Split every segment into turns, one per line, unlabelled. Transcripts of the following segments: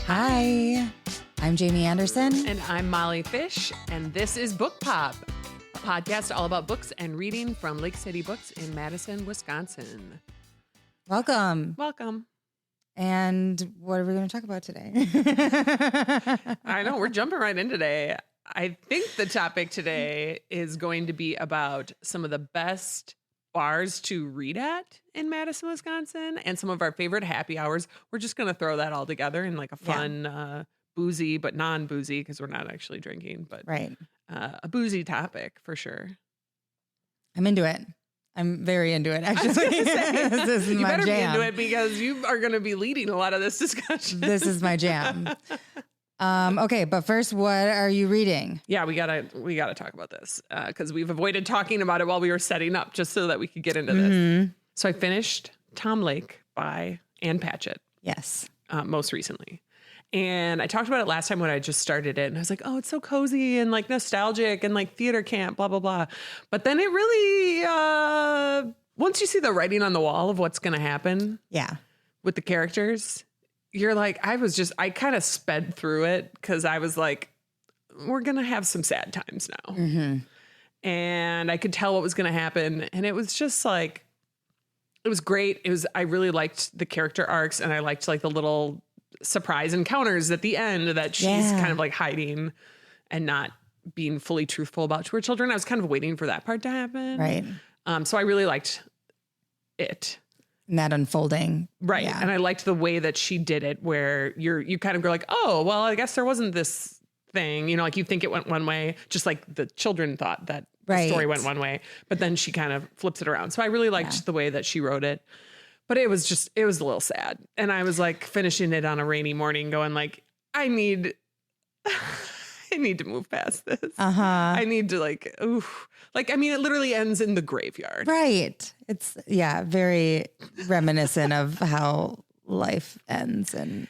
Hi, I'm Jamie Anderson.
And I'm Molly Fish, and this is Book Pop, a podcast all about books and reading from Lake City Books in Madison, Wisconsin.
Welcome.
Welcome.
And what are we going to talk about today?
I know, we're jumping right in today. I think the topic today is going to be about some of the best bars to read at in Madison, Wisconsin, and some of our favorite happy hours. We're just going to throw that all together in like a fun, boozy, but non-boozy, because we're not actually drinking, but
right.
A boozy topic for sure.
I'm into it. I'm very into it, actually. This is
you
my
better
jam.
be into it because you are going to be leading a lot of this discussion.
This is my jam. Okay, but first, what are you reading?
Yeah, we gotta talk about this because we've avoided talking about it while we were setting up, just so that we could get into this. So I finished Tom Lake by Ann Patchett.
Yes,
most recently. And I talked about it last time when I just started it, and I was like, oh, it's so cozy and like nostalgic and like theater camp, blah, blah, blah. But then it really, once you see the writing on the wall of what's going to happen with the characters, you're like, I kind of sped through it because I was like, we're going to have some sad times now. Mm-hmm. And I could tell what was going to happen. And it was just like, it was great. I really liked the character arcs, and I liked like the little surprise encounters at the end that she's kind of like hiding and not being fully truthful about to her children. I was kind of waiting for that part to happen.
right.
So I really liked it.
And that unfolding.
Right.
Yeah.
And I liked the way that she did it, where you kind of go like, oh, well, I guess there wasn't this thing, like you think it went one way, just like the children thought that the story went one way, but then she kind of flips it around. So I really liked the way that she wrote it, but it was a little sad. And I was like finishing it on a rainy morning going like, I need to move past this. I need to it literally ends in the graveyard.
Right. It's very reminiscent of how life ends and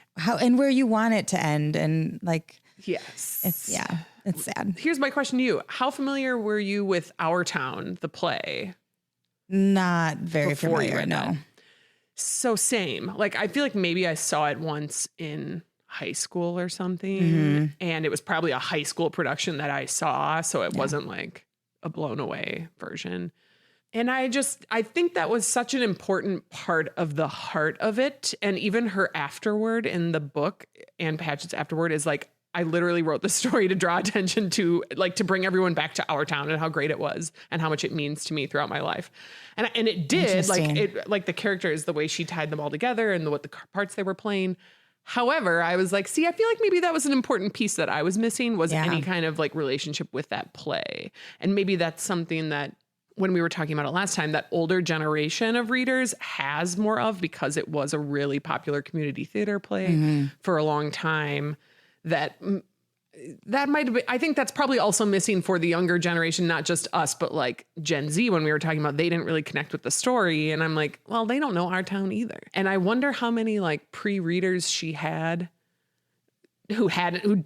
where you want it to end. And like,
yes,
it's sad.
Here's my question to you. How familiar were you with Our Town, the play?
Not very
Before you
familiar.
read
No.
that? So same. Like, I feel like maybe I saw it once in high school or something, and it was probably a high school production that I saw. So it wasn't like a blown away version. And I think that was such an important part of the heart of it. And even her afterword in the book, Ann Patchett's afterword, is like, I literally wrote the story to draw attention to, like, to bring everyone back to Our Town and how great it was and how much it means to me throughout my life. And it did, like the characters, the way she tied them all together and what the parts they were playing. However, I was like, I feel like maybe that was an important piece that I was missing, was any kind of like relationship with that play. And maybe that's something that, when we were talking about it last time, that older generation of readers has more of, because it was a really popular community theater play for a long time. That might have been, I think that's probably also missing for the younger generation, not just us, but like Gen Z, when we were talking about, they didn't really connect with the story. And I'm like, well, they don't know Our Town either. And I wonder how many like pre-readers she had who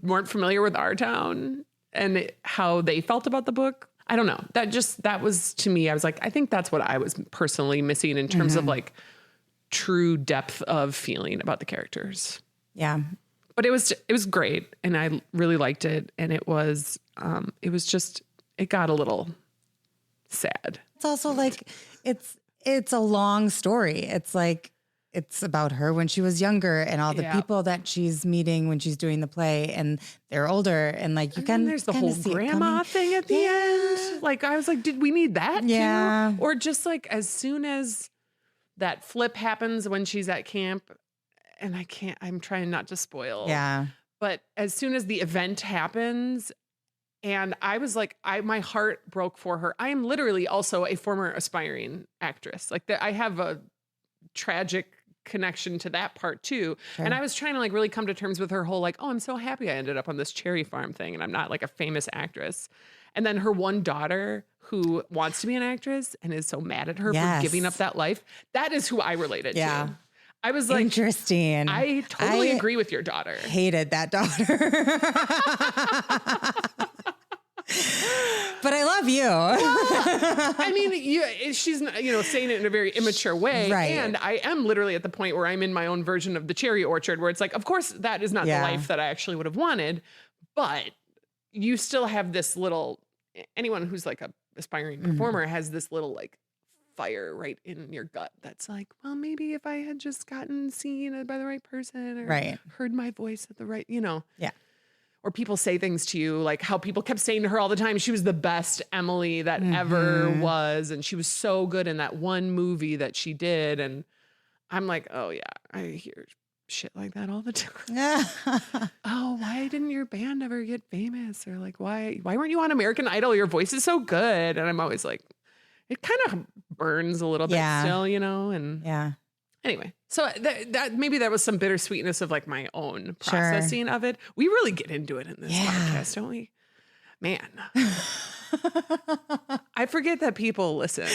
weren't familiar with Our Town and how they felt about the book. I don't know. That was, to me, I was like, I think that's what I was personally missing in terms of like true depth of feeling about the characters.
Yeah.
But it was great, and I really liked it. And it was it got a little sad.
It's also like, it's a long story. It's like, it's about her when she was younger and all the people that she's meeting when she's doing the play, and they're older, and like
there's the whole grandma thing at the end. Like, I was like, did we need that too? Or just like, as soon as that flip happens when she's at camp, and I'm trying not to spoil. Yeah. But as soon as the event happens, and I was like, my heart broke for her. I am literally also a former aspiring actress. Like, I have a tragic connection to that part too. Sure. And I was trying to like really come to terms with her whole like, oh, I'm so happy I ended up on this cherry farm thing, and I'm not like a famous actress. And then her one daughter, who wants to be an actress and is so mad at her for giving up that life. That is who I related to. I was like,
interesting.
I totally agree with your daughter.
Hated that daughter. But I love you.
I mean, she's, saying it in a very immature way.
Right.
And I am literally at the point where I'm in my own version of the cherry orchard, where it's like, of course, that is not the life that I actually would have wanted. But you still have this little, anyone who's like a aspiring performer has this little like fire right in your gut that's like, well, maybe if I had just gotten seen by the right person or heard my voice at the right,
Yeah.
Or people say things to you, like how people kept saying to her all the time, she was the best Emily that ever was. And she was so good in that one movie that she did. And I'm like, oh yeah, I hear shit like that all the time. Oh, why didn't your band ever get famous? Or like, why weren't you on American Idol? Your voice is so good. And I'm always like, it kind of burns a little bit still, and anyway, so that maybe that was some bittersweetness of like my own processing of it. We really get into it in this podcast, don't we? Man, I forget that people listen.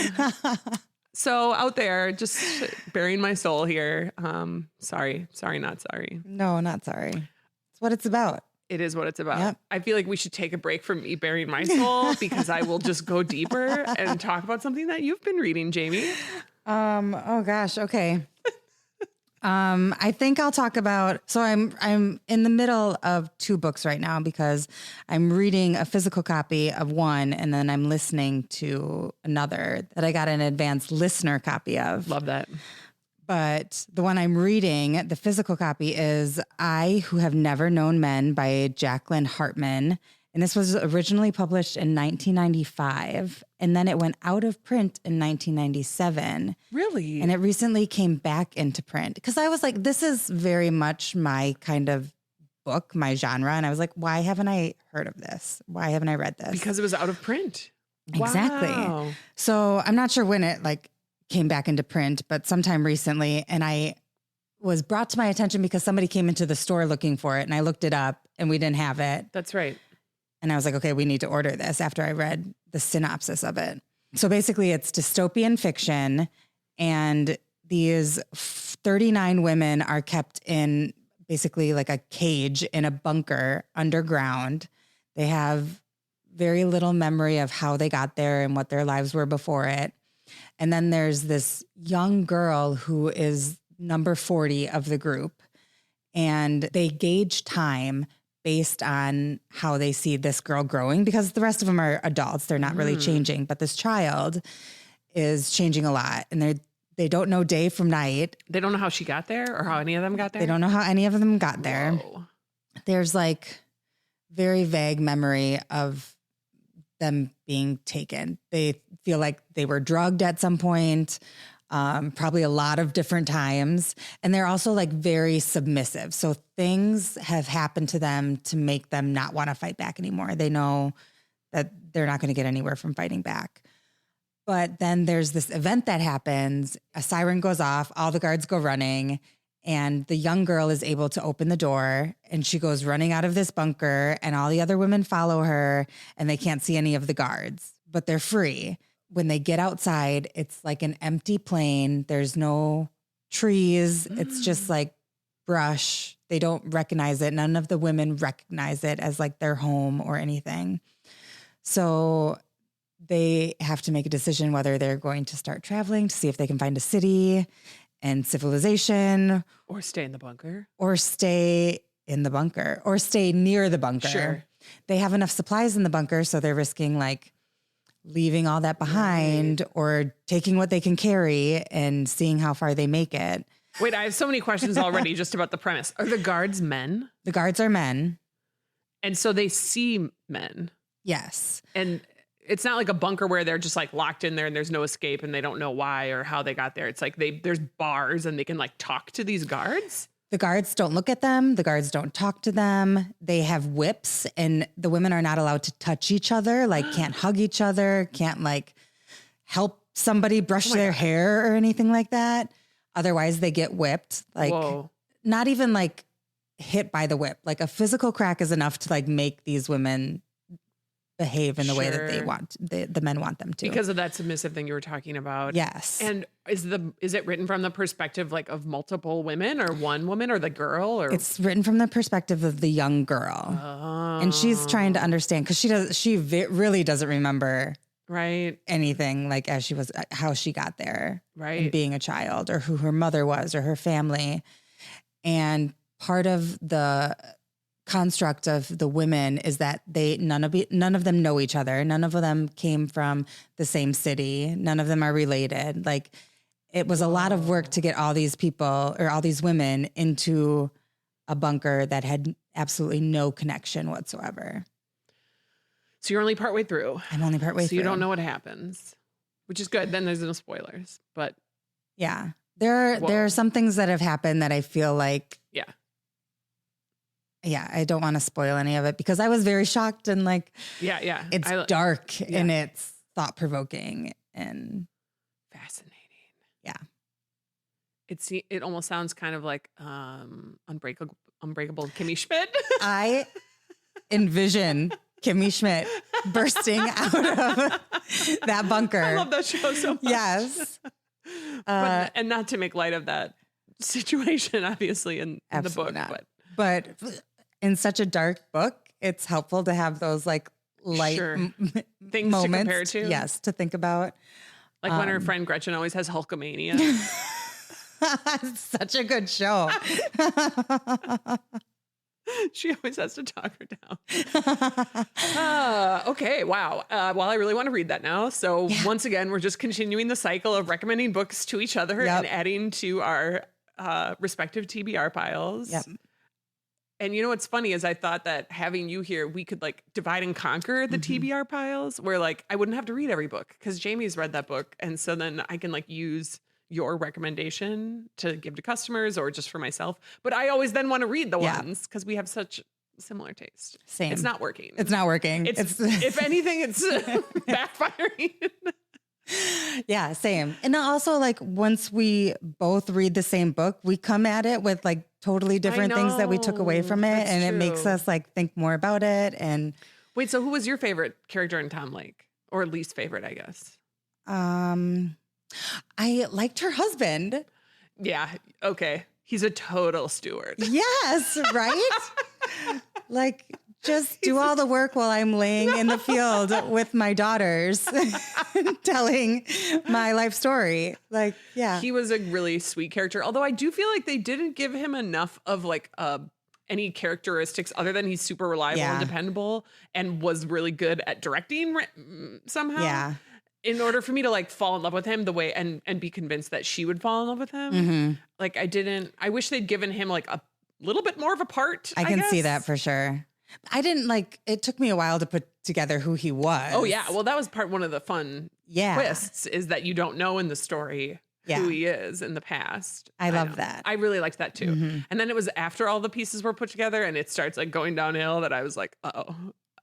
So out there, just bearing my soul here. Sorry, not sorry.
No, not sorry. It's what it's about.
It is what it's about. Yep. I feel like we should take a break from me bearing my soul because I will just go deeper and talk about something that you've been reading, Jamie.
Oh gosh. Okay. I think I'll talk about, so I'm in the middle of 2 books right now because I'm reading a physical copy of one and then I'm listening to another that I got an advanced listener copy of.
Love that.
But the one I'm reading, the physical copy, is I Who Have Never Known Men by Jacqueline Hartman. And this was originally published in 1995. And then it went out of print in 1997.
Really?
And it recently came back into print. Because I was like, this is very much my kind of book, my genre. And I was like, why haven't I heard of this? Why haven't I read this?
Because it was out of print.
Exactly.
Wow.
So I'm not sure when it came back into print, but sometime recently. And I was brought to my attention because somebody came into the store looking for it and I looked it up and we didn't have it.
That's right.
And I was like, okay, we need to order this after I read the synopsis of it. So basically it's dystopian fiction and these 39 women are kept in basically like a cage in a bunker underground. They have very little memory of how they got there and what their lives were before it. And then there's this young girl who is number 40 of the group, and they gauge time based on how they see this girl growing because the rest of them are adults. They're not really changing, but this child is changing a lot, and they don't know day from night.
They don't know how she got there or how any of them got there.
They don't know how any of them got there.
Whoa.
There's like very vague memory of them being taken. They feel like they were drugged at some point, probably a lot of different times. And they're also like very submissive. So things have happened to them to make them not want to fight back anymore. They know that they're not going to get anywhere from fighting back. But then there's this event that happens. A siren goes off, all the guards go running, and the young girl is able to open the door and she goes running out of this bunker and all the other women follow her and they can't see any of the guards, but they're free. When they get outside, it's like an empty plain. There's no trees. It's just like brush. They don't recognize it. None of the women recognize it as like their home or anything. So they have to make a decision whether they're going to start traveling to see if they can find a city and civilization.
Or stay in the bunker.
Or stay in the bunker. Or stay near the bunker.
Sure.
They have enough supplies in the bunker, so they're risking like leaving all that behind or taking what they can carry and seeing how far they make it.
Wait, I have so many questions already just about the premise. Are the guards men?
The guards are men.
And so they see men.
Yes.
And it's not like a bunker where they're just like locked in there and there's no escape and they don't know why or how they got there. It's like there's bars and they can like talk to these guards.
The guards don't look at them. The guards don't talk to them. They have whips and the women are not allowed to touch each other, like can't hug each other, can't like help somebody brush their hair or anything like that. Otherwise they get whipped. Like not even like hit by the whip. Like a physical crack is enough to like make these women behave in the way that they
Sure.
want, the men want them to.
Because of that submissive thing you were talking about.
Yes.
And is it written from the perspective like of multiple women or one woman or the girl, or
It's written from the perspective of the young girl.
Oh.
And she's trying to understand, because she really doesn't remember
right.
anything, like as she was, how she got there,
Right.
and being a child, or who her mother was, or her family. And part of the construct of the women is that none of them know each other. None of them came from the same city. None of them are related. Like, it was a lot of work to get all these people, or all these women, into a bunker that had absolutely no connection whatsoever.
So you're only partway through.
I'm only partway through.
So you don't know what happens, which is good. Then there's no spoilers, but
Yeah. There are some things that have happened that I feel like, yeah, I don't want to spoil any of it, because I was very shocked, and like,
yeah.
it's dark and it's thought provoking and
fascinating.
Yeah.
It almost sounds kind of like Unbreakable Kimmy Schmidt.
I envision Kimmy Schmidt bursting out of that bunker.
I love that show so much.
Yes.
And not to make light of that situation, obviously, in the book.
Not. But in such a dark book, it's helpful to have those like light
things
moments
to compare to.
Yes, to think about.
Like when her friend Gretchen always has Hulkamania.
It's such a good show.
She always has to talk her down. Okay, wow. Well, I really want to read that now. So once again, we're just continuing the cycle of recommending books to each other and adding to our respective TBR piles.
Yep.
And you know what's funny is I thought that having you here, we could like divide and conquer the TBR piles, where like I wouldn't have to read every book because Jamie's read that book. And so then I can like use your recommendation to give to customers or just for myself. But I always then want to read the ones because we have such similar taste.
Same.
It's not working.
It's not working.
It's if anything, it's backfiring.
Yeah, same. And also, like, once we both read the same book, we come at it with like totally different things that we took away from it.
That's
and
true.
It makes us like think more about it. And
wait, so who was your favorite character in Tom Lake, or least favorite, I guess?
I liked her husband.
Yeah. Okay. He's a total steward.
Yes. Right. Like, just do all the work while I'm laying in the field with my daughters, telling my life story. Like, yeah.
He was a really sweet character. Although I do feel like they didn't give him enough of like any characteristics other than he's super reliable and dependable and was really good at directing somehow.
Yeah.
In order for me to like fall in love with him the way and be convinced that she would fall in love with him.
Mm-hmm.
Like I wish they'd given him like a little bit more of a part.
I can see that for sure. I didn't it took me a while to put together who he was.
Oh yeah. Well, that was one of the fun twists is that you don't know in the story who he is in the past.
I love that.
I really liked that too.
Mm-hmm.
And then it was after all the pieces were put together and it starts like going downhill that I was like, uh-oh,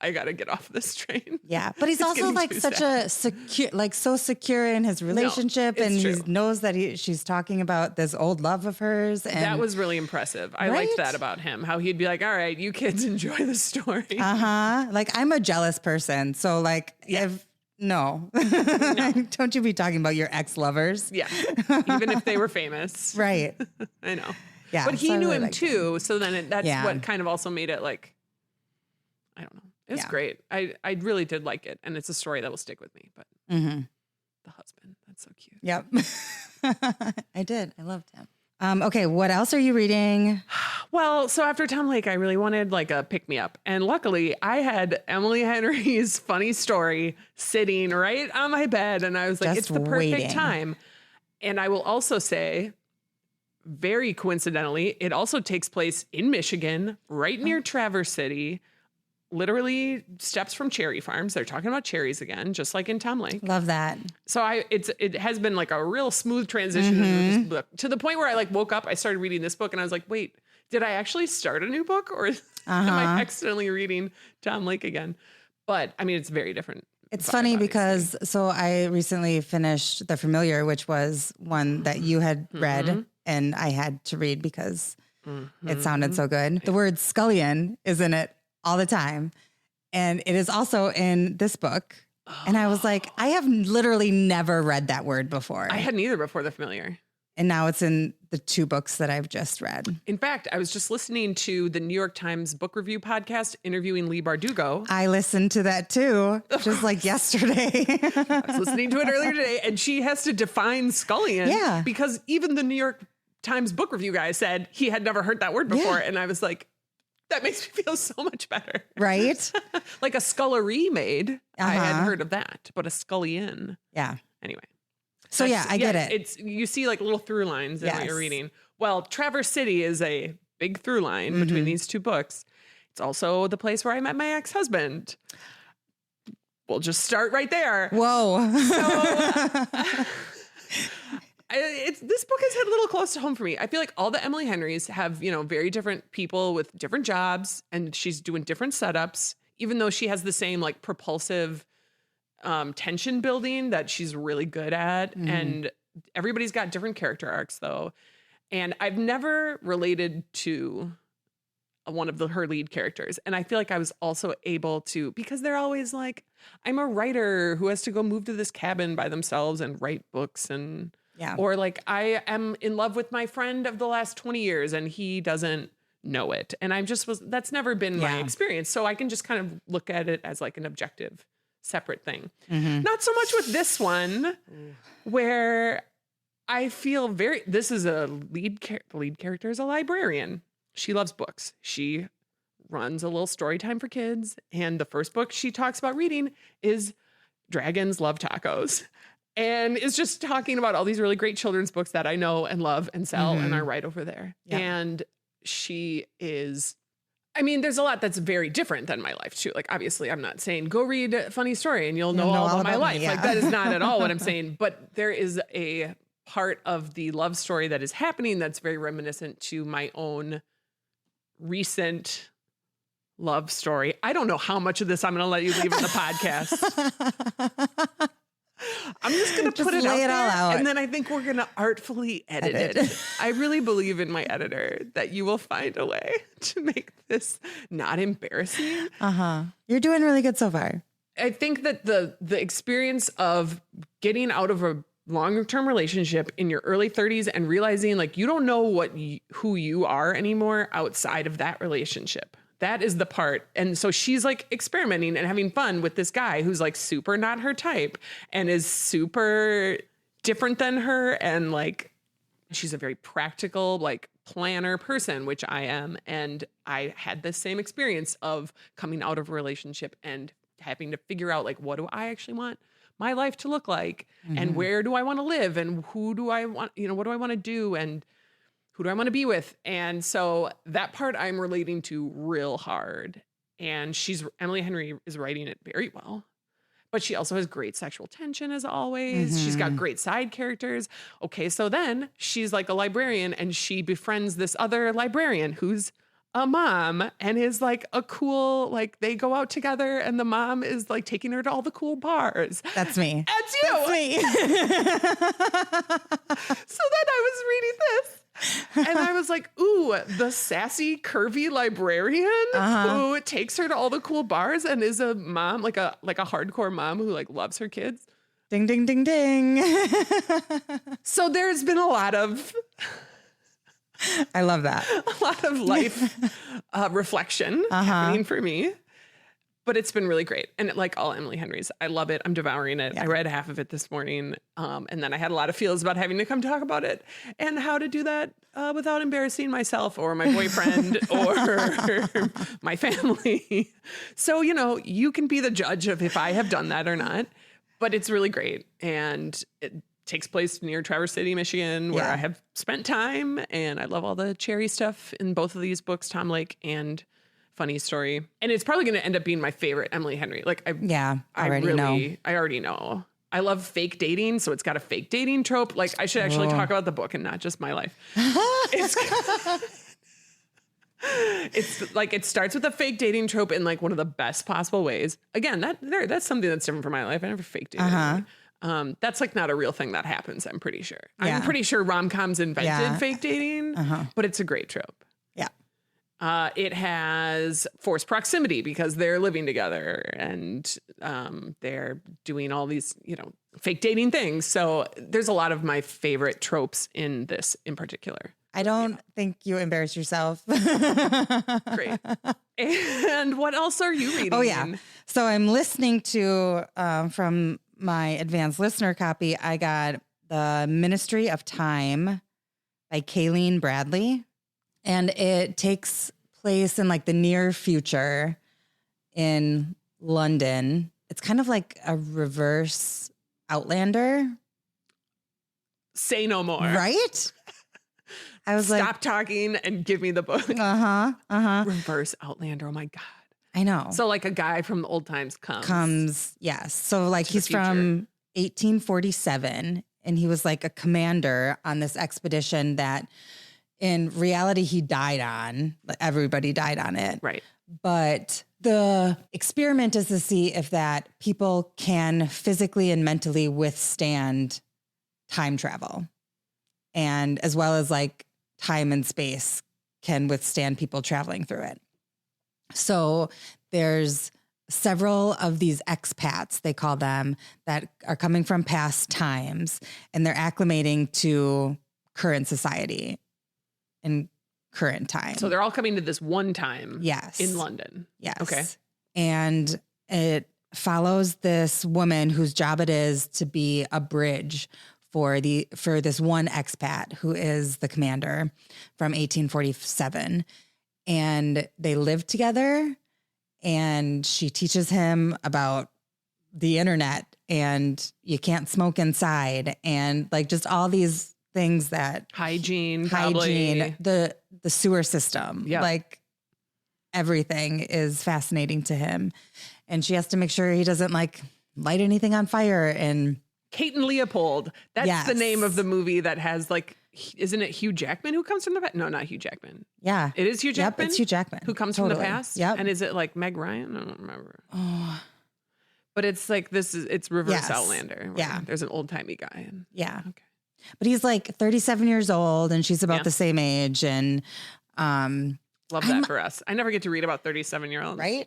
I got to get off this train.
Yeah. But he's also like such a secure, like so secure in his relationship.
No,
and
true.
he knows that she's talking about this old love of hers. And
that was really impressive. I liked that about him, how he'd be like, all right, you kids enjoy the story.
Like, I'm a jealous person. So like, no. Don't you be talking about your ex-lovers.
Yeah. Even if they were famous.
Right.
I know.
Yeah.
But he knew him too. So then that's what kind of also made it like, I don't know. It was great. I really did like it. And it's a story that will stick with me. But the husband, that's so cute.
Yep. I did. I loved him. Okay. What else are you reading?
Well, so after Tom Lake, I really wanted like a pick me up. And luckily I had Emily Henry's Funny Story sitting right on my bed. And I was like,
Just
it's the perfect
waiting.
time. And I will also say, very coincidentally, it also takes place in Michigan, right near Traverse City, literally steps from cherry farms. They're talking about cherries again, just like in Tom Lake.
Love that.
So it has been like a real smooth transition into this book, to the point where I like woke up, I started reading this book and I was like, wait, did I actually start a new book or am I accidentally reading Tom Lake again? But I mean, it's very different.
It's funny because so I recently finished The Familiar, which was one that you had read and I had to read because it sounded so good. The word scullion is in it all the time. And it is also in this book. And I was like, I have literally never read that word before.
I hadn't either before The Familiar.
And now it's in the 2 books that I've just read.
In fact, I was just listening to the New York Times book review podcast interviewing Leigh Bardugo.
I listened to that too, just like yesterday.
I was listening to it earlier today, and she has to define scullion.
Yeah.
Because even the New York Times book review guy said he had never heard that word before.
Yeah.
And I was like, that makes me feel so much better.
Right?
Like a scullery maid. I had heard of that, but a scullion.
Yeah.
Anyway.
So yeah, I get it.
It's you see like little through lines in what you're reading. Well, Traverse City is a big through line between these 2 books. It's also the place where I met my ex-husband. We'll just start right there.
Whoa.
This book has hit a little close to home for me. I feel like all the Emily Henrys have, very different people with different jobs, and she's doing different setups, even though she has the same like propulsive tension building that she's really good at. And everybody's got different character arcs though. And I've never related to one of her lead characters. And I feel like I was also able to, because they're always like, I'm a writer who has to go move to this cabin by themselves and write books. And, or like, I am in love with my friend of the last 20 years and he doesn't know it. And that's never been my experience. So I can just kind of look at it as like an objective separate thing. Not so much with this one, where I feel this is a lead character is a librarian. She loves books. She runs a little story time for kids. And the first book she talks about reading is Dragons Love Tacos. And is just talking about all these really great children's books that I know and love and sell and are right over there. Yeah. And she is, there's a lot that's very different than my life too. Like, obviously I'm not saying go read a funny story and you'll know all about my life. Like that is not at all what I'm saying. But there is a part of the love story that is happening that's very reminiscent to my own recent love story. I don't know how much of this I'm going to let you leave in the podcast. I'm just going to put it out there, and then I think we're going to artfully edit it. I really believe in my editor that you will find a way to make this not embarrassing.
You're doing really good so far.
I think that the experience of getting out of a long-term relationship in your early 30s and realizing like you don't know who you are anymore outside of that relationship. That is the part. And so she's like experimenting and having fun with this guy who's like super not her type and is super different than her. And like, she's a very practical, like planner person, which I am. And I had the same experience of coming out of a relationship and having to figure out like, what do I actually want my life to look like? And where do I want to live? And who do I want, what do I want to do? And who do I want to be with? And so that part I'm relating to real hard. And Emily Henry is writing it very well, but she also has great sexual tension as always. She's got great side characters. Okay. So then she's like a librarian and she befriends this other librarian who's a mom and is like a cool, like they go out together and the mom is like taking her to all the cool bars.
That's me.
That's you.
That's me.
So then I was reading this. And I was like, ooh, the sassy, curvy librarian who takes her to all the cool bars and is a mom, like a hardcore mom who like loves her kids.
Ding, ding, ding, ding.
So there's been a lot of...
I love that.
A lot of life reflection happening for me. But it's been really great. And like all Emily Henry's, I love it. I'm devouring it. Yeah. I read half of it this morning. And then I had a lot of feels about having to come talk about it and how to do that without embarrassing myself or my boyfriend or my family. So, you can be the judge of if I have done that or not. But it's really great. And it takes place near Traverse City, Michigan, where I have spent time. And I love all the cherry stuff in both of these books, Tom Lake and Funny Story. And it's probably going to end up being my favorite Emily Henry. Like, I already know. I love fake dating. So it's got a fake dating trope. Like, I should actually talk about the book and not just my life. It's like, it starts with a fake dating trope in like one of the best possible ways. Again, that's something that's different from my life. I never fake dated. That's like not a real thing that happens. I'm pretty sure. I'm pretty sure rom-coms invented fake dating, but it's a great trope.
Yeah.
It has forced proximity because they're living together and they're doing all these, fake dating things. So there's a lot of my favorite tropes in this in particular.
I don't think you embarrass yourself.
Great. And what else are you reading?
Oh, yeah. So I'm listening to, from my advanced listener copy, I got The Ministry of Time by Kayleen Bradley. And it takes place in like the near future in London. It's kind of like a reverse Outlander.
Say no more.
Right? I was
Stop talking and give me the book. Reverse Outlander. Oh my God.
I know.
So like a guy from the old times comes.
Yes. So like he's from 1847 and he was like a commander on this expedition that in reality he died on. Everybody died on it.
Right.
But the experiment is to see if that people can physically and mentally withstand time travel. And as well as like time and space can withstand people traveling through it. So there's several of these expats, they call them, that are coming from past times and they're acclimating to current society and current time.
So they're all coming to this one time.
Yes.
In London.
Yes.
Okay.
And it follows this woman whose job it is to be a bridge for this one expat who is the commander from 1847. And they live together and she teaches him about the internet and you can't smoke inside and like just all these things that
hygiene,
the sewer system, like everything is fascinating to him. And she has to make sure he doesn't like light anything on fire. And
Kate and Leopold. That's the name of the movie that has like, isn't it Hugh Jackman who comes from the past? No, not Hugh Jackman.
Yeah.
It is Hugh Jackman?
Yep, it's Hugh Jackman.
Who comes from the past?
Yep.
And is it like Meg Ryan? I don't remember.
Oh.
But it's like, it's reverse Outlander.
Yeah.
There's an old timey guy.
Yeah.
Okay.
But he's like 37 years old and she's about the same age. And
love that for us. I never get to read about 37-year-olds.
Right?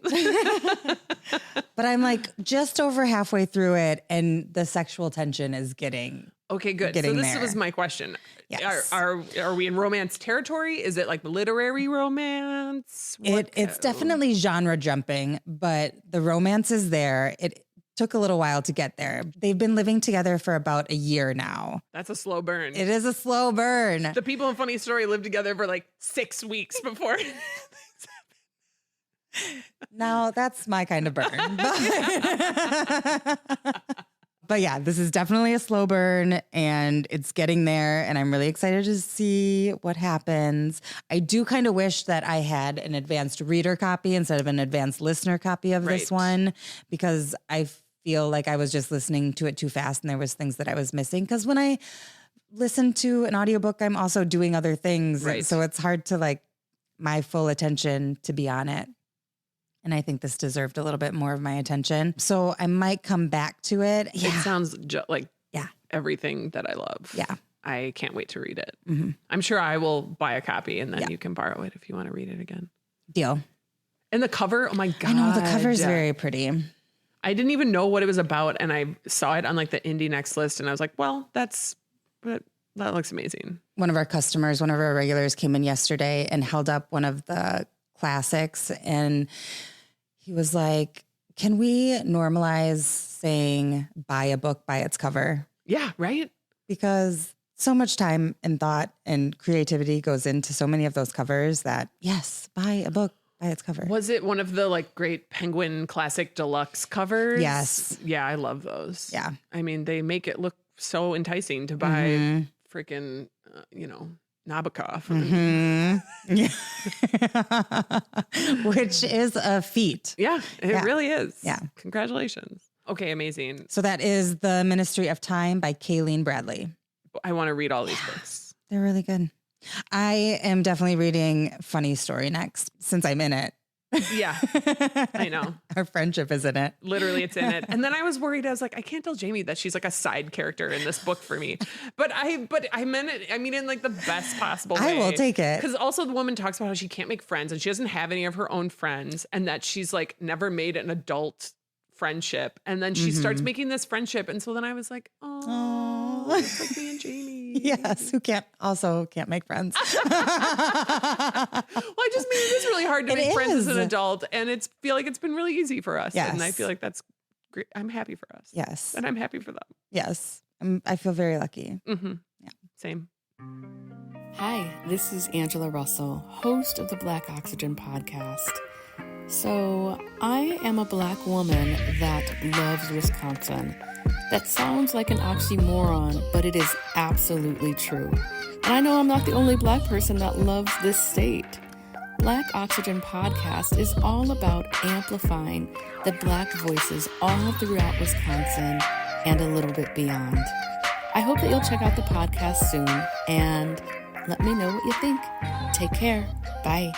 But I'm like just over halfway through it and the sexual tension is getting
okay, good. So this was my question.
Yes.
Are we in romance territory? Is it like literary romance?
It's definitely genre jumping, but the romance is there. It took a little while to get there. They've been living together for about a year now.
That's a slow burn.
It is a slow burn.
The people in Funny Story lived together for like 6 weeks before.
Now that's my kind of burn. But yeah, this is definitely a slow burn and it's getting there and I'm really excited to see what happens. I do kind of wish that I had an advanced reader copy instead of an advanced listener copy of this one because I feel like I was just listening to it too fast and there was things that I was missing. Because when I listen to an audiobook, I'm also doing other things. Right. So it's hard to like my full attention to be on it. And I think this deserved a little bit more of my attention. So I might come back to it.
It sounds like everything that I love.
Yeah.
I can't wait to read it.
Mm-hmm.
I'm sure I will buy a copy and then you can borrow it if you want to read it again.
Deal.
And the cover, oh my God.
I know, the cover is very pretty.
I didn't even know what it was about. And I saw it on like the Indie Next list. And I was like, well, that looks amazing.
One of our customers, one of our regulars came in yesterday and held up one of the classics. And he was like, can we normalize saying buy a book by its cover?
Yeah, right?
Because so much time and thought and creativity goes into so many of those covers that, yes, buy a book by its cover.
Was it one of the like great Penguin Classic Deluxe covers?
Yes.
Yeah, I love those.
Yeah.
I mean, they make it look so enticing to buy freaking, Nabokov.
Which is a feat.
Yeah, it really is.
Yeah.
Congratulations. Okay, amazing.
So that is The Ministry of Time by Kayleen Bradley.
I want to read all these books.
They're really good. I am definitely reading Funny Story next since I'm in it.
Yeah, I know.
Our friendship is in it.
Literally, it's in it. And then I was worried. I was like, I can't tell Jamie that she's like a side character in this book for me. But I meant it. I mean, in like the best possible way.
I will take it.
Because also the woman talks about how she can't make friends and she doesn't have any of her own friends, and that she's like never made an adult friendship. And then she starts making this friendship. And so then I was like, oh, it's like me and Jamie.
Yes, who can't make friends.
Well, I just mean it is really hard to make friends as an adult, and feel like it's been really easy for us.
Yes.
And I feel like that's great. I'm happy for us.
Yes.
And I'm happy for them.
Yes. I feel very lucky.
Mm-hmm.
Yeah.
Same.
Hi, this is Angela Russell, host of the Black Oxygen podcast. So, I am a Black woman that loves Wisconsin. That sounds like an oxymoron, but it is absolutely true. And I know I'm not the only Black person that loves this state. Black Oxygen podcast is all about amplifying the Black voices all throughout Wisconsin and a little bit beyond. I hope that you'll check out the podcast soon and let me know what you think. Take care. Bye.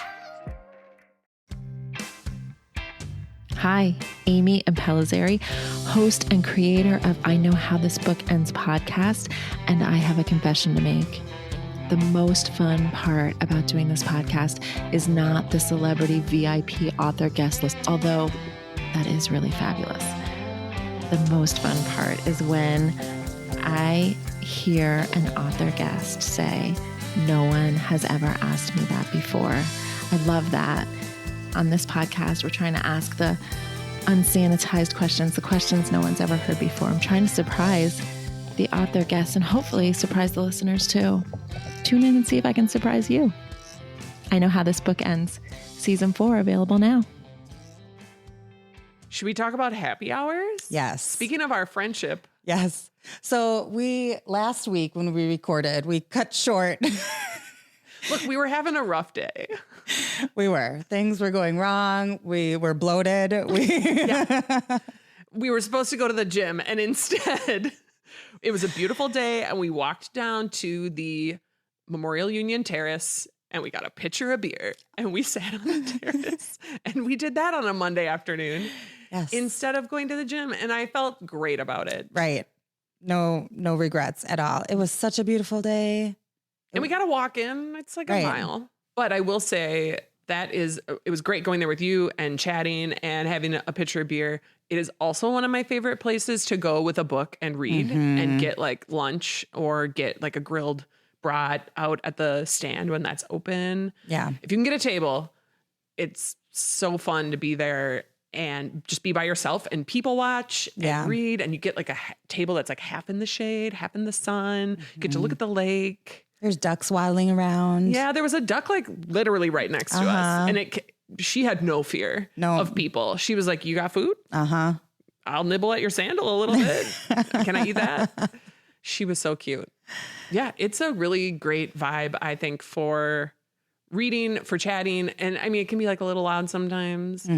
Hi, Amy Impellizzeri, host and creator of I Know How This Book Ends podcast, and I have a confession to make. The most fun part about doing this podcast is not the celebrity VIP author guest list, although that is really fabulous. The most fun part is when I hear an author guest say, "No one has ever asked me that before." I love that. On this podcast, we're trying to ask the unsanitized questions, the questions no one's ever heard before. I'm trying to surprise the author guests and hopefully surprise the listeners too. Tune in and see if I can surprise you. I Know How This Book Ends. Season 4 available now.
Should we talk about happy hours?
Yes.
Speaking of our friendship.
Yes. So last week when we recorded, we cut short.
Look, we were having a rough day.
We were. Things were going wrong. We were bloated.
We were supposed to go to the gym, and instead, it was a beautiful day, and we walked down to the Memorial Union Terrace, and we got a pitcher of beer, and we sat on the terrace, and we did that on a Monday afternoon instead of going to the gym, and I felt great about it.
Right. No regrets at all. It was such a beautiful day.
And we got to walk in. It's like a mile. But I will say it was great going there with you and chatting and having a pitcher of beer. It is also one of my favorite places to go with a book and read and get like lunch or get like a grilled brat out at the stand when that's open.
Yeah.
If you can get a table, it's so fun to be there and just be by yourself and people watch and read. And you get like a table that's like half in the shade, half in the sun. You get to look at the lake.
There's ducks waddling around.
Yeah, there was a duck like literally right next to us. And she had no fear of people. She was like, "You got food? I'll nibble at your sandal a little bit. Can I eat that?" She was so cute. Yeah, it's a really great vibe, I think, for reading, for chatting. And I mean, it can be like a little loud sometimes.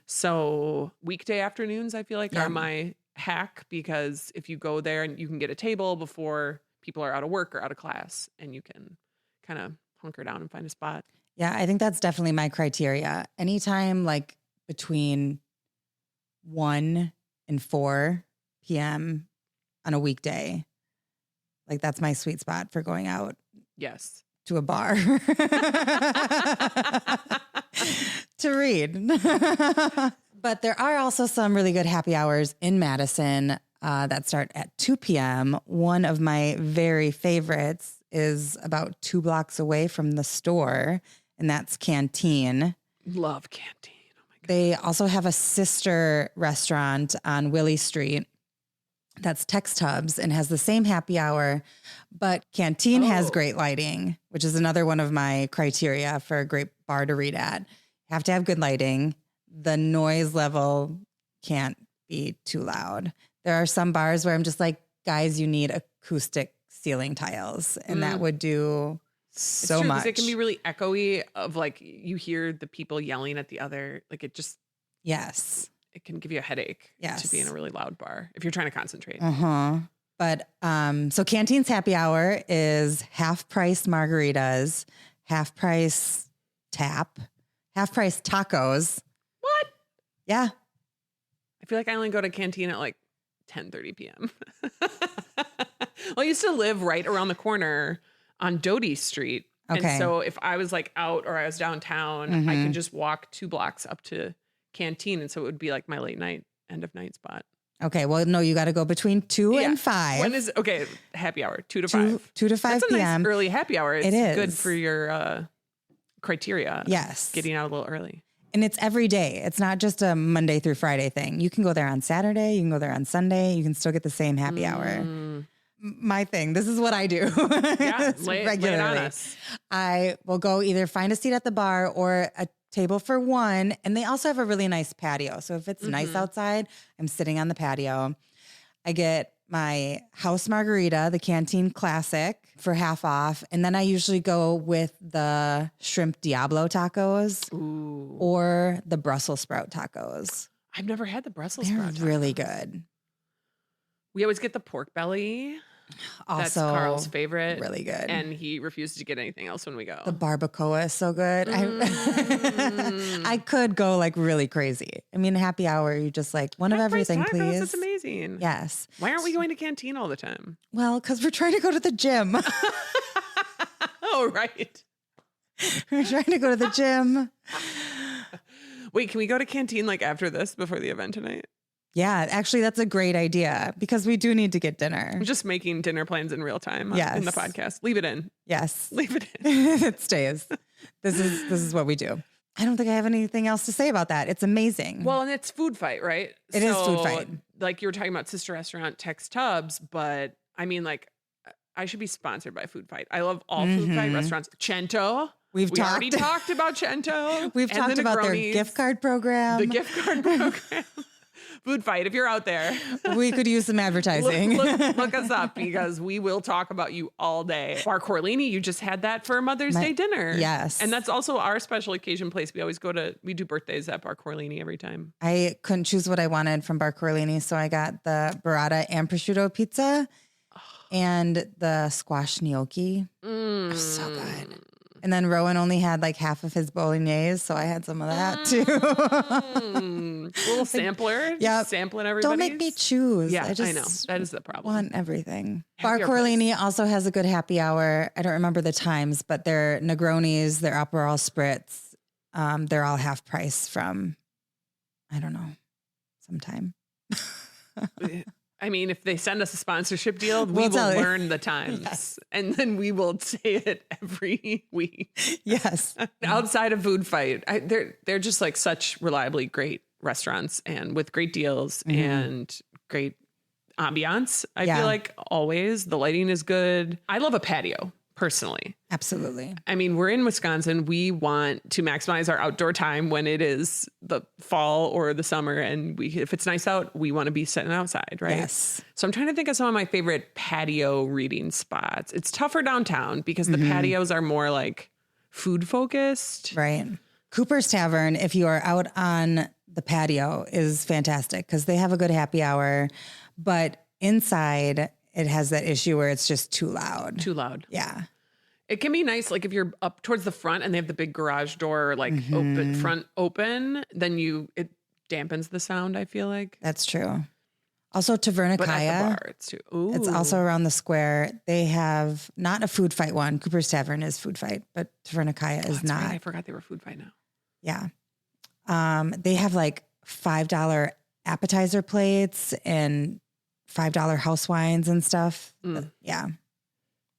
So weekday afternoons, I feel like are my hack, because if you go there and you can get a table before people are out of work or out of class, and you can kind of hunker down and find a spot.
Yeah, I think that's definitely my criteria. Anytime like between 1 and 4 p.m. on a weekday, like that's my sweet spot for going out.
Yes.
To a bar. To read. But there are also some really good happy hours in Madison that start at 2 p.m. One of my very favorites is about 2 blocks away from the store, and that's Canteen.
Love Canteen. Oh my God.
They also have a sister restaurant on Willie Street that's Tex Tubs and has the same happy hour, but Canteen has great lighting, which is another one of my criteria for a great bar to read at. You have to have good lighting. The noise level can't be too loud. There are some bars where I'm just like, guys, you need acoustic ceiling tiles, and that would do so much.
It can be really echoey of like, you hear the people yelling at the other, like it just, it can give you a headache to be in a really loud bar if you're trying to concentrate.
But so Canteen's happy hour is half price margaritas, half price tap, half price tacos.
What?
Yeah.
I feel like I only go to canteen at like 10:30 p.m. Well, I used to live right around the corner on Doty Street.
Okay.
And so if I was like out or I was downtown, I could just walk 2 blocks up to canteen. And so it would be like my late night, end of night spot.
Okay. Well, no, you got to go between 2 and 5.
When is, okay, happy hour, 2 to 5.
2 to 5
That's a
p.m.
nice early happy hour. It's
It is.
good for your criteria.
Yes.
Getting out a little early.
And it's every day. It's not just a Monday through Friday thing. You can go there on Saturday. You can go there on Sunday. You can still get the same happy hour. My thing. This is what I do.
Yeah, lay it on us.
I will go either find a seat at the bar or a table for one. And they also have a really nice patio. So if it's nice outside, I'm sitting on the patio. I get my house margarita, the Canteen Classic, for half off. And then I usually go with the shrimp Diablo tacos or the Brussels sprout tacos.
I've never had the Brussels
They're
sprout tacos.
really good.
We always get the pork belly.
Also,
That's Carl's favorite.
really good.
And he refuses to get anything else when we go.
The barbacoa is so good. I could go like really crazy. I mean, happy hour, you just like one of everything,
tacos,
please.
That's amazing.
Yes.
Why aren't we going to canteen all the time?
Well, because we're trying to go to the gym.
Oh, right.
We're trying to go to the gym.
Wait, can we go to canteen like after this, before the event tonight?
Yeah, actually, that's a great idea because we do need to get dinner.
I'm just making dinner plans in real time in the podcast. Leave it in.
Yes.
Leave it in.
It stays. This is what we do. I don't think I have anything else to say about that. It's amazing.
Well, and it's Food Fight, right?
It is Food Fight.
Like you were talking about sister restaurant Tex Tubbs, but I mean, like, I should be sponsored by Food Fight. I love all Food Fight restaurants. Cento. We already talked about Cento.
We've talked about their gift card program.
The gift card program. Food Fight, if you're out there.
We could use some advertising.
Look us up because we will talk about you all day. Bar Corleone, you just had that for Mother's Day dinner.
Yes.
And that's also our special occasion place. We always we do birthdays at Bar Corleone every time.
I couldn't choose what I wanted from Bar Corleone, so I got the burrata and prosciutto pizza and the squash gnocchi. It was so good. And then Rowan only had like half of his bolognese, so I had some of that too.
Little sampler.
Yeah.
Sampling everybody.
Don't make me choose.
Yeah, I know. That is the problem.
Want everything.
Happy
Bar Corleone also has a good happy hour. I don't remember the times, but their Negronis, their Aperol Spritz, they're all half price from, I don't know, sometime.
I mean, if they send us a sponsorship deal, we
We'll
will learn the times and then we will say it every week.
Yes.
Outside of Food Fight, they're just like such reliably great restaurants and with great deals and great ambiance. I feel like always the lighting is good. I love a patio personally.
Absolutely.
I mean, we're in Wisconsin. We want to maximize our outdoor time when it is the fall or the summer. And if it's nice out, we want to be sitting outside, right?
Yes.
So I'm trying to think of some of my favorite patio reading spots. It's tougher downtown because the patios are more like food focused.
Right. Cooper's Tavern, if you are out on the patio, is fantastic because they have a good happy hour. But inside, it has that issue where it's just too loud.
Too loud.
Yeah.
It can be nice, like if you're up towards the front and they have the big garage door, like open, then it dampens the sound, I feel like.
That's true. Also, Taverna
But at the
Kaya.
bar, it's too. Ooh.
It's also around the square. They have not a Food Fight one. Cooper's Tavern is Food Fight, but Taverna Kaya is
that's
not.
Right. I forgot they were Food Fight now.
Yeah. They have like $5 appetizer plates and $5 house wines and stuff. Yeah.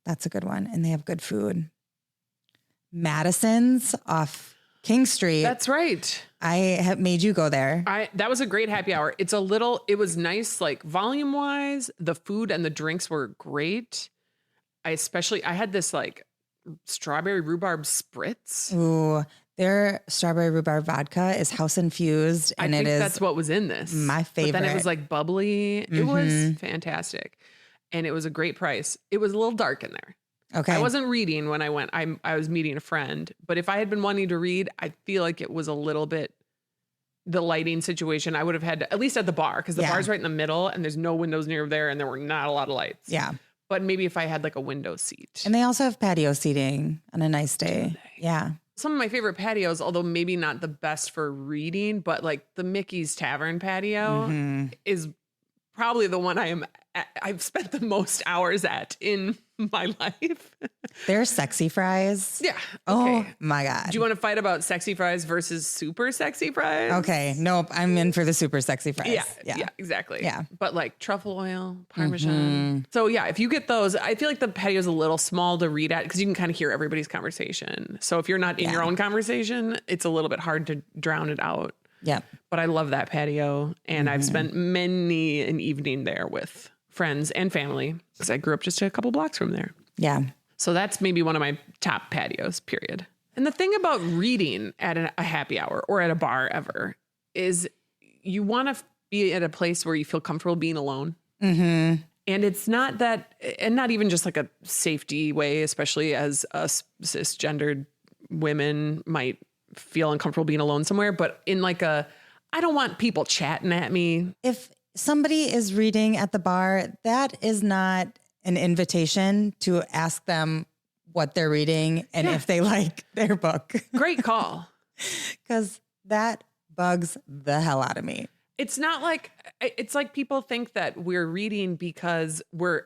That's a good one. And they have good food. Madison's off King Street.
That's right.
I have made you go there.
That was a great happy hour. It was nice, like volume wise, the food and the drinks were great. I had this like strawberry rhubarb spritz.
Ooh, their strawberry rhubarb vodka is house infused. And
I think
it is
that's what was in this.
my favorite.
But then it was like bubbly. It was fantastic. And it was a great price. It was a little dark in there.
Okay.
I wasn't reading when I went. I was meeting a friend. But if I had been wanting to read, I feel like it was a little bit the lighting situation. I would have had to, at least at the bar, because the bar's right in the middle and there's no windows near there and there were not a lot of lights.
Yeah.
But maybe if I had like a window seat.
And they also have patio seating on a nice day. Yeah.
Some of my favorite patios, although maybe not the best for reading, but like the Mickey's Tavern patio is probably the one I've spent the most hours at in my life.
They're sexy fries.
Yeah.
Oh
Okay.
my God.
Do you want to fight about sexy fries versus super sexy fries?
Okay. Nope. I'm in for the super sexy fries.
Yeah, exactly.
Yeah.
But like truffle oil, Parmesan. So yeah, if you get those, I feel like the patio is a little small to read at because you can kind of hear everybody's conversation. So if you're not in your own conversation, it's a little bit hard to drown it out.
Yeah.
But I love that patio. And I've spent many an evening there with friends and family because I grew up just a couple blocks from there.
Yeah.
So that's maybe one of my top patios, period. And the thing about reading at a happy hour or at a bar ever is you want to be at a place where you feel comfortable being alone. And it's not that, and not even just like a safety way, especially as us cisgendered women might feel uncomfortable being alone somewhere, but in like I don't want people chatting at me.
If somebody is reading at the bar, that is not an invitation to ask them what they're reading and if they like their book.
Great call.
Because that bugs the hell out of me.
It's not like, it's like people think that we're reading because we're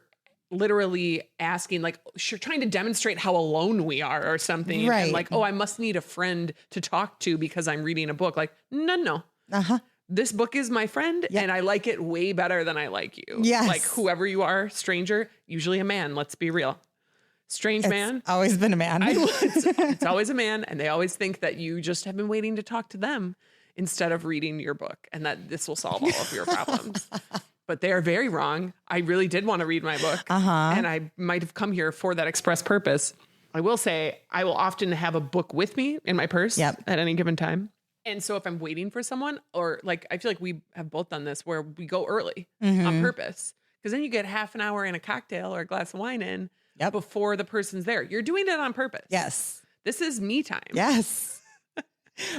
literally asking, like, trying to demonstrate how alone we are or something.
Right.
And like, oh, I must need a friend to talk to because I'm reading a book. Like, no. This book is my friend and I like it way better than I like you.
Yes.
Like whoever you are, stranger, usually a man, let's be real. Strange man.
Always been a man.
It's always a man. And they always think that you just have been waiting to talk to them instead of reading your book and that this will solve all of your problems. But they are very wrong. I really did want to read my book. And I might have come here for that express purpose. I will say I will often have a book with me in my purse at any given time. And so if I'm waiting for someone, or like, I feel like we have both done this where we go early on purpose, because then you get half an hour and a cocktail or a glass of wine in before the person's there. You're doing it on purpose.
Yes.
This is me time.
Yes.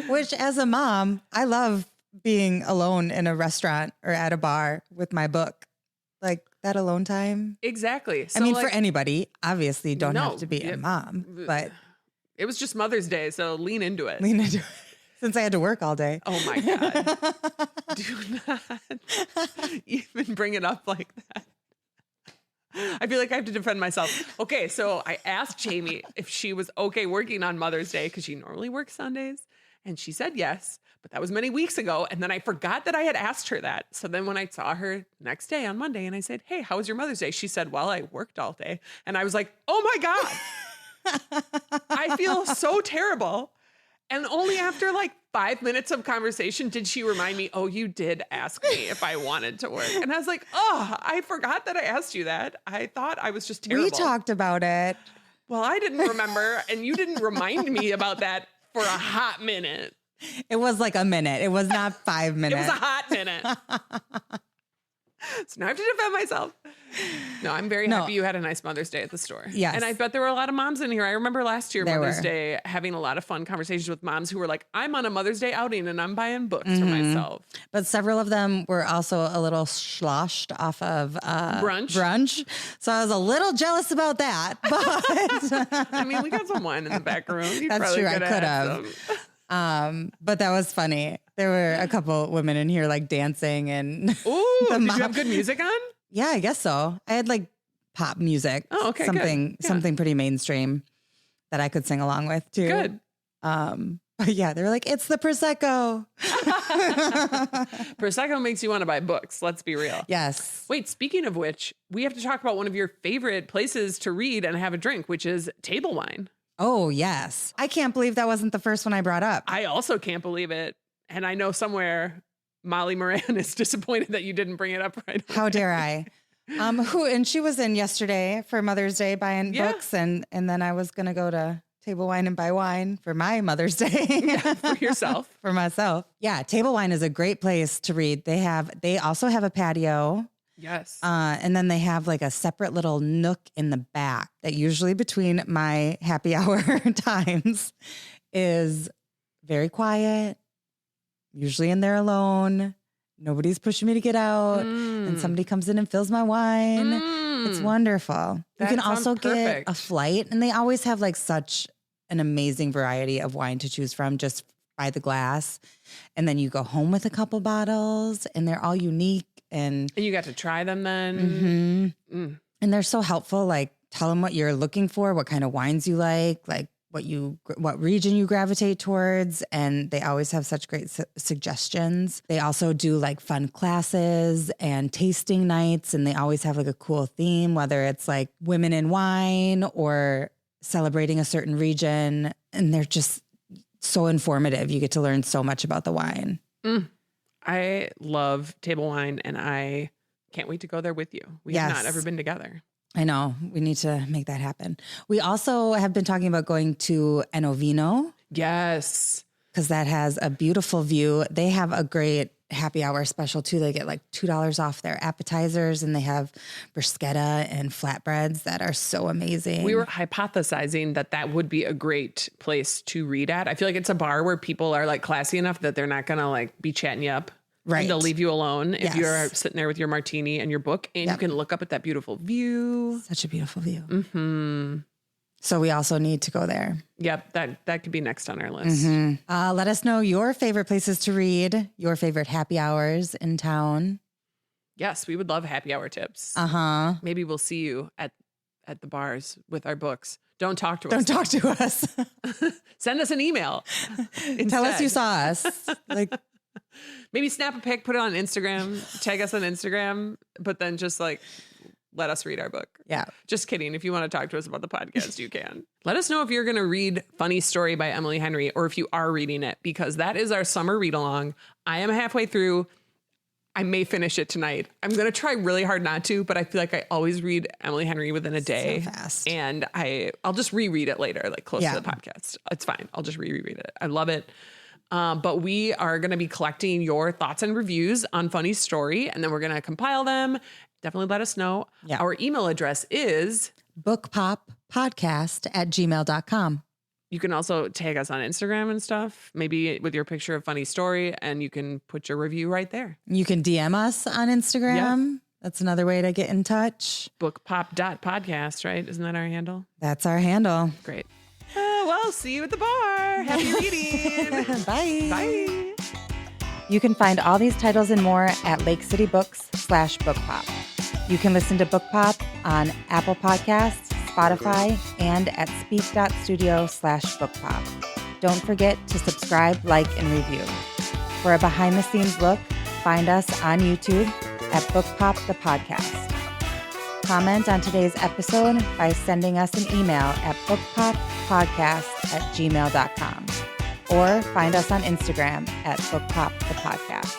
Which as a mom, I love being alone in a restaurant or at a bar with my book. Like that alone time.
Exactly. So
I mean,
like,
for anybody, obviously you don't have to be a mom, but
it was just Mother's Day. So lean into it.
Since I had to work all day.
Oh my God. Do not even bring it up like that. I feel like I have to defend myself. Okay, so I asked Jamie if she was okay working on Mother's Day because she normally works Sundays. And she said yes, but that was many weeks ago. And then I forgot that I had asked her that. So then when I saw her next day on Monday and I said, hey, how was your Mother's Day? She said, well, I worked all day. And I was like, oh my God, I feel so terrible. And only after like 5 minutes of conversation did she remind me, oh, you did ask me if I wanted to work. And I was like, oh, I forgot that I asked you that. I thought I was just terrible.
We talked about it.
Well, I didn't remember. And you didn't remind me about that for a hot minute.
It was like a minute. It was not 5 minutes.
It was a hot minute. So now I have to defend myself. No, I'm very happy you had a nice Mother's Day at the store.
Yes.
And I bet there were a lot of moms in here. I remember last year, Mother's Day, having a lot of fun conversations with moms who were like, I'm on a Mother's Day outing and I'm buying books for myself.
But several of them were also a little sloshed off of brunch. So I was a little jealous about that. But
I mean, we got some wine in the back room.
That's true. I could have. But that was funny. There were a couple women in here like dancing and
ooh, did you have good music on?
Yeah, I guess so. I had like pop music.
Oh, okay.
Something pretty mainstream that I could sing along with too.
Good.
But yeah, they were like, it's the Prosecco.
Prosecco makes you want to buy books. Let's be real.
Yes.
Wait, speaking of which, we have to talk about one of your favorite places to read and have a drink, which is Table Wine.
Oh, yes. I can't believe that wasn't the first one I brought up.
I also can't believe it. And I know somewhere Molly Moran is disappointed that you didn't bring it up right away.
How dare I? And she was in yesterday for Mother's Day buying books. And then I was going to go to Table Wine and buy wine for my Mother's Day.
For yourself.
For myself. Yeah. Table Wine is a great place to read. They also have a patio.
Yes.
And then they have like a separate little nook in the back that usually between my happy hour times is very quiet, usually in there alone. Nobody's pushing me to get out. And somebody comes in and fills my wine. It's wonderful.
That
you can
sounds
also
perfect.
get a flight, and they always have like such an amazing variety of wine to choose from just by the glass. And then you go home with a couple bottles and they're all unique. And
you got to try them then.
And they're so helpful. Like, tell them what you're looking for, what kind of wines you like what region you gravitate towards. And they always have such great suggestions. They also do like fun classes and tasting nights. And they always have like a cool theme, whether it's like women in wine or celebrating a certain region. And they're just so informative. You get to learn so much about the wine.
I love table wine and I can't wait to go there with you. We have not ever been together.
I know. We need to make that happen. We also have been talking about going to Enovino.
Yes.
Because that has a beautiful view. They have a great happy hour special too. They get like $2 off their appetizers and they have bruschetta and flatbreads that are so amazing.
We were hypothesizing that would be a great place to read at. I feel like it's a bar where people are like classy enough that they're not going to like be chatting you up.
Right.
And they'll leave you alone if you're sitting there with your martini and your book and you can look up at that beautiful view.
Such a beautiful view. So we also need to go there.
Yep. That could be next on our list.
Let us know your favorite places to read, your favorite happy hours in town.
Yes. We would love happy hour tips. Maybe we'll see you at the bars with our books. Don't talk to us.
Don't talk to us.
Send us an email.
Tell us you saw us. Like,
maybe snap a pic, put it on Instagram, tag us on Instagram, but then just like let us read our book.
Yeah.
Just kidding. If you want to talk to us about the podcast, you can. Let us know if you're going to read Funny Story by Emily Henry or if you are reading it, because that is our summer read along. I am halfway through. I may finish it tonight. I'm going to try really hard not to, but I feel like I always read Emily Henry within a day.
So fast.
And I'll just reread it later, like close to the podcast. It's fine. I'll just reread it. I love it. But we are going to be collecting your thoughts and reviews on Funny Story, and then we're going to compile them. Definitely let us know.
Yeah.
Our email address is
bookpoppodcast@gmail.com.
You can also tag us on Instagram and stuff, maybe with your picture of Funny Story, and you can put your review right there.
You can DM us on Instagram. Yeah. That's another way to get in touch.
Bookpop.podcast, right? Isn't that our handle?
That's our handle.
Great. Well, see you at the bar. Happy reading.
Bye.
Bye.
You can find all these titles and more at lakecitybooks.com/bookpop. You can listen to Book Pop on Apple Podcasts, Spotify, and at Speak.Studio/bookpop. Don't forget to subscribe, like, and review. For a behind-the-scenes look, find us on YouTube at Book Pop the Podcast. Comment on today's episode by sending us an email at bookpoppodcast@gmail.com or find us on Instagram at bookpop the podcast.